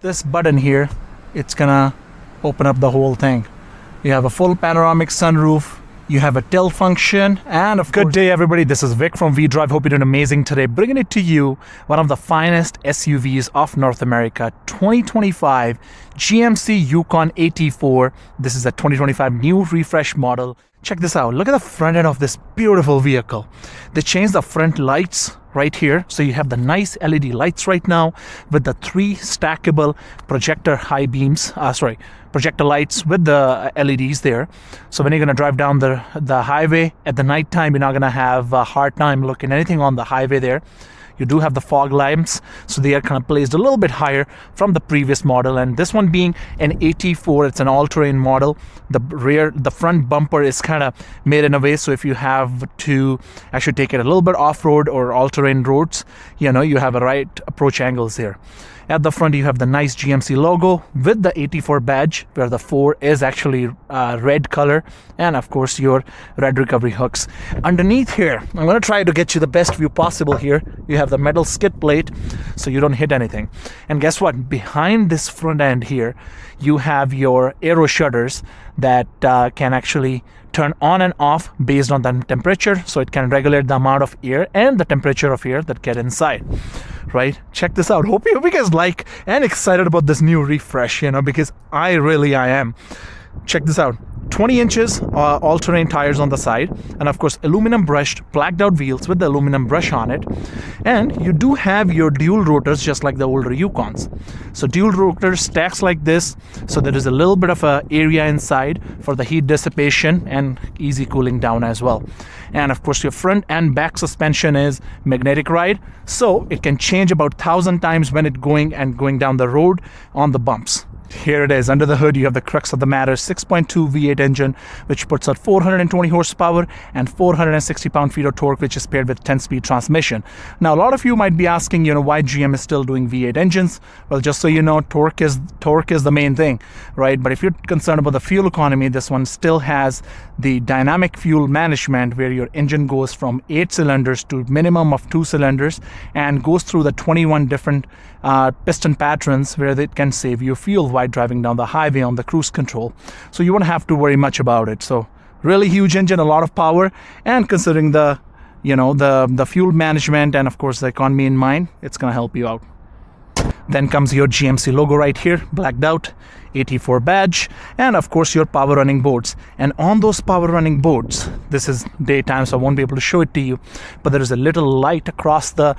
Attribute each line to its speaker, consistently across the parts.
Speaker 1: This button here, it's gonna open up the whole thing. You have a full panoramic sunroof, you have a tilt function, and of course... Good day everybody, this is Vic from V-Drive. Hope you're doing amazing today. Bringing it to you, one of the finest SUVs of North America, 2025 GMC Yukon AT4. This is a 2025 new refresh model. Check this out, look at the front end of this beautiful vehicle. They changed the front lights right here, so you have the nice LED lights right now with the 3 stackable projector projector lights with the LEDs there. So when you're going to drive down the highway at the night time, you're not going to have a hard time looking anything on the highway there. You do have the fog lamps, so they are kind of placed a little bit higher from the previous model. And this one being an AT4, it's an all-terrain model. The front bumper is kind of made in a way so if you have to actually take it a little bit off-road or all-terrain roads, you know, you have a right approach angles here. At the front, you have the nice GMC logo with the AT4 badge, where the 4 is actually red color, and of course your red recovery hooks. Underneath here, I'm going to try to get you the best view possible here. You have the metal skid plate, so you don't hit anything. And guess what? Behind this front end here, you have your aero shutters that can actually turn on and off based on the temperature, so it can regulate the amount of air and the temperature of air that get inside. Right? Check this out. Hope you guys like and excited about this new refresh, you know, because I am. Check this out. 20 inches all-terrain tires on the side, and of course aluminum brushed blacked out wheels with the aluminum brush on it. And you do have your dual rotors just like the older Yukons. So dual rotors stacks like this, so there is a little bit of a area inside for the heat dissipation and easy cooling down as well. And of course your front and back suspension is magnetic ride, so it can change about 1,000 times when it going down the road on the bumps. Here it is. Under the hood, you have the crux of the matter, 6.2 V8 engine, which puts out 420 horsepower and 460 pound-feet of torque, which is paired with 10-speed transmission. Now, a lot of you might be asking, you know, why GM is still doing V8 engines. Well, just so you know, torque is the main thing, right? But if you're concerned about the fuel economy, this one still has the dynamic fuel management, where your engine goes from 8 cylinders to minimum of 2 cylinders and goes through the 21 different piston patterns, where it can save you fuel while driving down the highway on the cruise control. So you won't have to worry much about it. So really huge engine, a lot of power, and considering the fuel management and of course the economy in mind, it's going to help you out. Then comes your GMC logo right here, blacked out, AT4 badge, and of course your power running boards. And on those power running boards, this is daytime, so I won't be able to show it to you, but there is a little light across the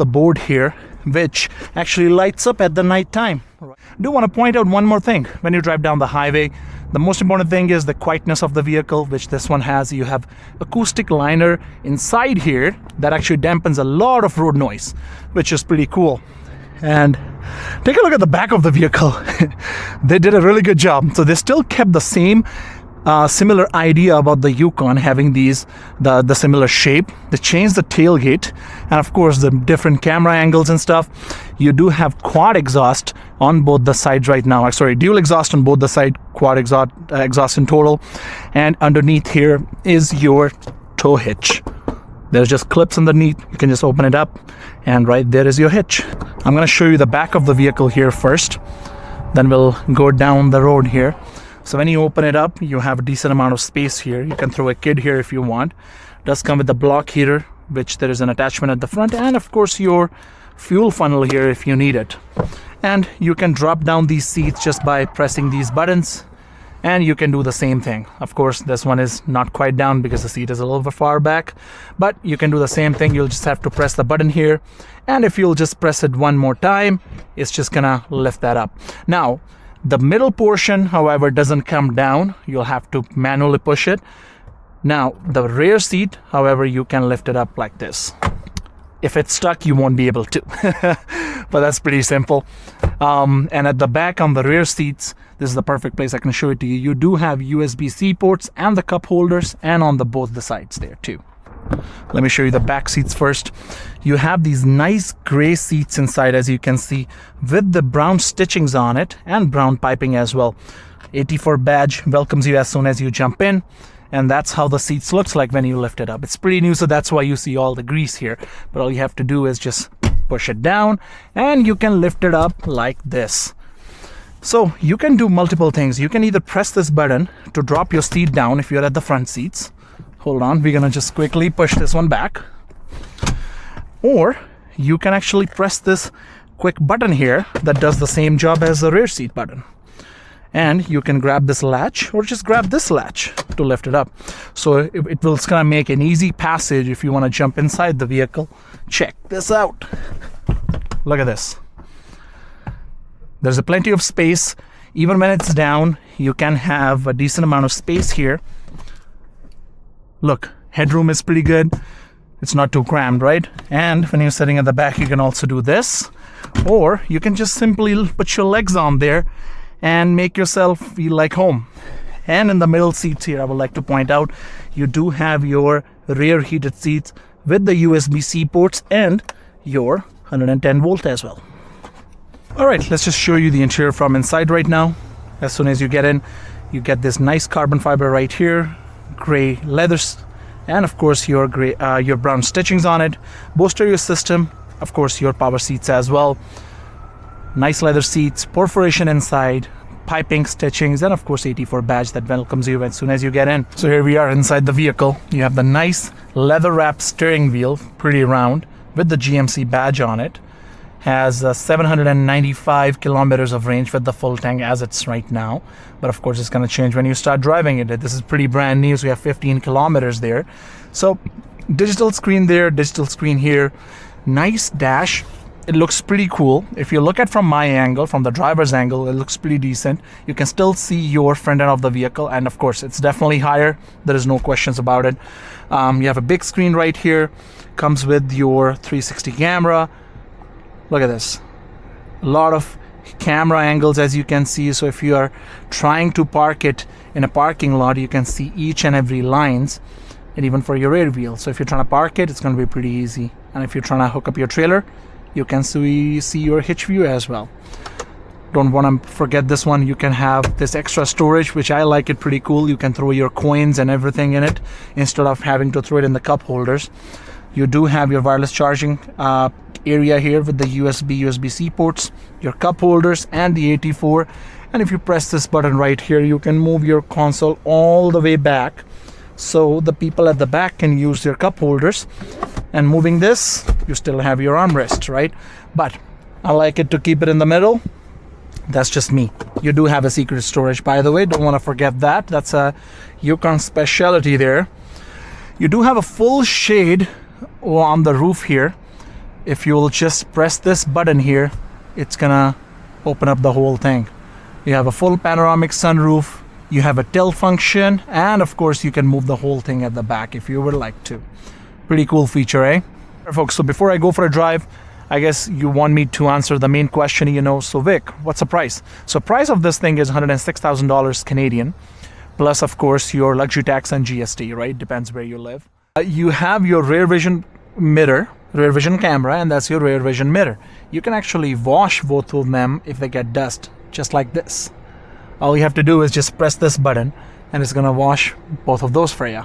Speaker 1: board here, which actually lights up at the night time. I do want to point out one more thing. When you drive down the highway, the most important thing is the quietness of the vehicle, which this one has. You have acoustic liner inside here that actually dampens a lot of road noise, which is pretty cool. And take a look at the back of the vehicle. They did a really good job. So they still kept the same similar idea about the Yukon having the similar shape. They changed the tailgate, and of course the different camera angles and stuff. You do have quad exhaust on both the sides right now. Sorry, dual exhaust on both the side, quad exhaust in total. And underneath here is your tow hitch. There's just clips underneath. You can just open it up, and right there is your hitch. I'm going to show you the back of the vehicle here first, then we'll go down the road here. So when you open it up, you have a decent amount of space here. You can throw a kid here if you want. It does come with the block heater, which there is an attachment at the front, and of course your fuel funnel here if you need it. And you can drop down these seats just by pressing these buttons, and you can do the same thing. Of course, this one is not quite down because the seat is a little bit far back, but you can do the same thing. You'll just have to press the button here, and if you'll just press it one more time, it's just gonna lift that up. Now, the middle portion, however, doesn't come down. You'll have to manually push it. Now, the rear seat, however, you can lift it up like this. If it's stuck, you won't be able to. But that's pretty simple. And at the back on the rear seats, this is the perfect place. I can show it to you. You do have USB-C ports and the cup holders, and on both the sides there too. Let me show you the back seats first. You have these nice gray seats inside, as you can see, with the brown stitchings on it and brown piping as well. AT4 badge welcomes you as soon as you jump in, and that's how the seats looks like when you lift it up. It's pretty new, so that's why you see all the grease here, but all you have to do is just push it down, and you can lift it up like this. So you can do multiple things. You can either press this button to drop your seat down if you're at the front seats. Hold on, we're gonna just quickly push this one back. Or you can actually press this quick button here that does the same job as the rear seat button. And you can grab this latch or just grab this latch to lift it up. So it will kind of make an easy passage if you want to jump inside the vehicle. Check this out. Look at this. There's a plenty of space. Even when it's down, you can have a decent amount of space here. Look, headroom is pretty good. It's not too crammed, right? And when you're sitting at the back, you can also do this. Or you can just simply put your legs on there and make yourself feel like home. And in the middle seats here, I would like to point out, you do have your rear heated seats with the USB-C ports and your 110 volt as well. All right, let's just show you the interior from inside right now. As soon as you get in, you get this nice carbon fiber right here, gray leathers, and of course your brown stitchings on it. Bose stereo system, of course your power seats as well. Nice leather seats, perforation inside, piping, stitchings, and of course AT4 badge that welcomes you as soon as you get in. So here we are inside the vehicle. You have the nice leather wrapped steering wheel, pretty round, with the GMC badge on it. Has 795 kilometers of range with the full tank as it's right now. But of course it's going to change when you start driving it. This is pretty brand new, so we have 15 kilometers there. So digital screen there, digital screen here. Nice dash. It looks pretty cool. If you look at from my angle, from the driver's angle, it looks pretty decent. You can still see your front end of the vehicle, and of course it's definitely higher. There is no questions about it. You have a big screen right here. Comes with your 360 camera. Look at this. A lot of camera angles, as you can see. So if you are trying to park it in a parking lot, you can see each and every lines, and even for your rear wheel. So if you're trying to park it, it's going to be pretty easy. And if you're trying to hook up your trailer, you can see your hitch view as well. Don't want to forget this one. You can have this extra storage, which I like it pretty cool. You can throw your coins and everything in it instead of having to throw it in the cup holders. You do have your wireless charging area here with the USB-C ports, your cup holders, and the AT4. And if you press this button right here, you can move your console all the way back so the people at the back can use their cup holders. And moving this, you still have your armrest, right? But I like it to keep it in the middle. That's just me. You do have a secret storage, by the way. Don't want to forget that. That's a Yukon specialty there. You do have a full shade on the roof here. If you will just press this button here, it's gonna open up the whole thing. You have a full panoramic sunroof. You have a tilt function, and of course you can move the whole thing at the back if you would like to. Pretty cool feature, eh? Folks, so before I go for a drive, I guess you want me to answer the main question, so Vic, what's the price? So price of this thing is $106,000 Canadian, plus of course your luxury tax and GST, right? Depends where you live. You have your rear vision mirror, rear vision camera, and that's your rear vision mirror. You can actually wash both of them if they get dust, just like this. All you have to do is just press this button and it's gonna wash both of those for you.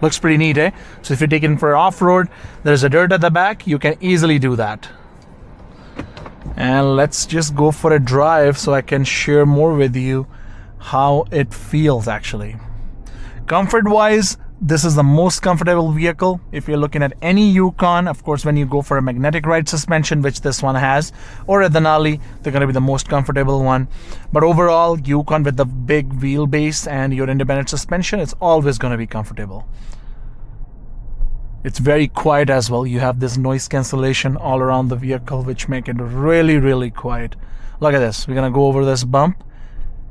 Speaker 1: Looks pretty neat, eh? So if you're taking for off-road, there's a dirt at the back, you can easily do that. And let's just go for a drive so I can share more with you how it feels actually. Comfort-wise, this is the most comfortable vehicle. If you're looking at any Yukon, of course, when you go for a magnetic ride suspension, which this one has, or a Denali, they're going to be the most comfortable one. But overall, Yukon with the big wheelbase and your independent suspension, it's always going to be comfortable. It's very quiet as well. You have this noise cancellation all around the vehicle, which make it really, really quiet. Look at this. We're going to go over this bump.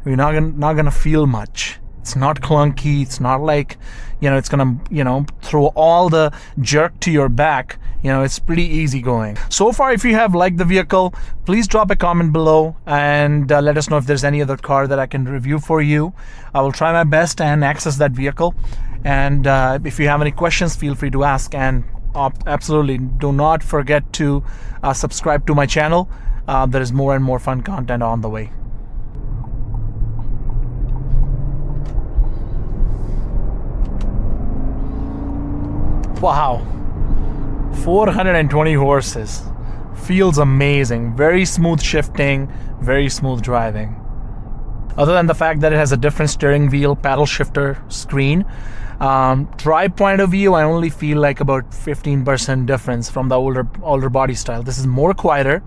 Speaker 1: We're not going to feel much. It's not clunky. It's not like, it's gonna, throw all the jerk to your back. It's pretty easy going. So far, if you have liked the vehicle, please drop a comment below and let us know if there's any other car that I can review for you. I will try my best and access that vehicle. And if you have any questions, feel free to ask. And absolutely do not forget to subscribe to my channel. There is more and more fun content on the way. Wow, 420 horses, Feels amazing. Very smooth shifting, very smooth driving. Other than the fact that it has a different steering wheel paddle shifter screen, drive point of view, I only feel like about 15% difference from the older body style. This is more quieter,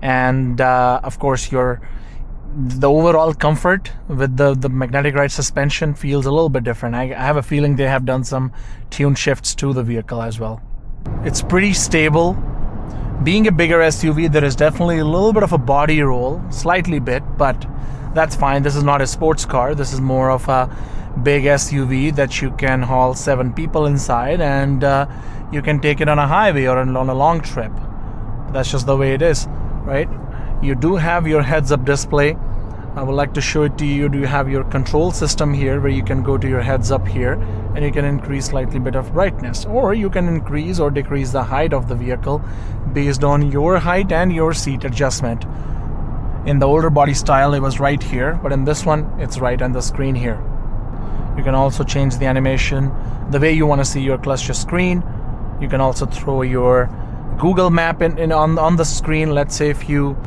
Speaker 1: and of course the overall comfort with the magnetic ride suspension feels a little bit different. I have a feeling they have done some tune shifts to the vehicle as well. It's pretty stable. Being a bigger SUV, there is definitely a little bit of a body roll, slightly bit, but that's fine. This is not a sports car. This is more of a big SUV that you can haul 7 people inside, and you can take it on a highway or on a long trip. That's just the way it is, right? You do have your heads-up display. I would like to show it to you. You have your control system here where you can go to your heads-up here and you can increase slightly bit of brightness, or you can increase or decrease the height of the vehicle based on your height and your seat adjustment. In the older body style, it was right here, but in this one, it's right on the screen here. You can also change the animation the way you want to see your cluster screen. You can also throw your Google Map on the screen. Let's say if you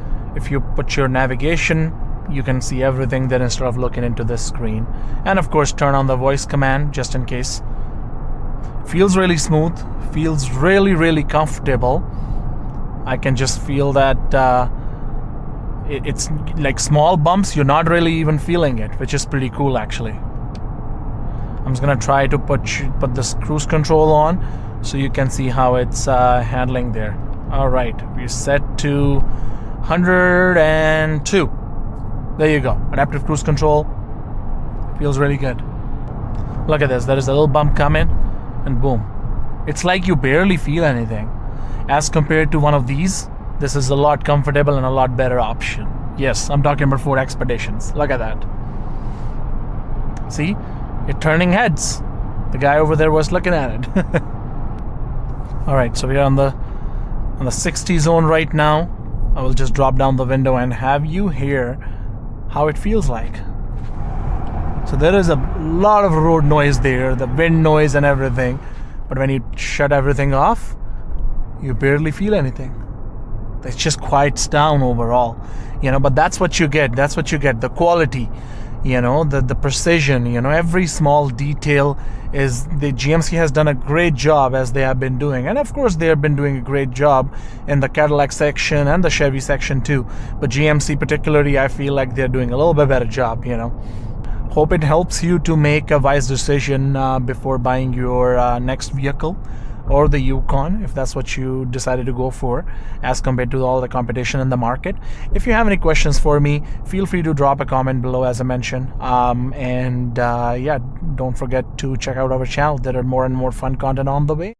Speaker 1: put your navigation, you can see everything there instead of looking into this screen. And of course, turn on the voice command just in case. Feels really smooth. Feels really comfortable. I can just feel that it's like small bumps. You're not really even feeling it, which is pretty cool actually. I'm just gonna try to put this cruise control on so you can see how it's handling there. All right, we're set to 102. There you go. Adaptive cruise control. Feels really good. Look at this. There is a little bump coming, and boom. It's like you barely feel anything. As compared to one of these, this is a lot comfortable and a lot better option. Yes, I'm talking about Ford Expeditions. Look at that. See? It's turning heads. The guy over there was looking at it. All right, so we're on the 60 zone right now. I will just drop down the window and have you hear how it feels like. So there is a lot of road noise there, the wind noise and everything, but when you shut everything off, you barely feel anything. It just quiets down overall, but that's what you get. The quality, the precision, every small detail is the GMC has done a great job, as they have been doing. And of course, they have been doing a great job in the Cadillac section and the Chevy section too. But GMC particularly, I feel like they're doing a little bit better job, Hope it helps you to make a wise decision before buying your next vehicle, or the Yukon, if that's what you decided to go for, as compared to all the competition in the market. If you have any questions for me, feel free to drop a comment below, as I mentioned. Don't forget to check out our channel. There are more and more fun content on the way.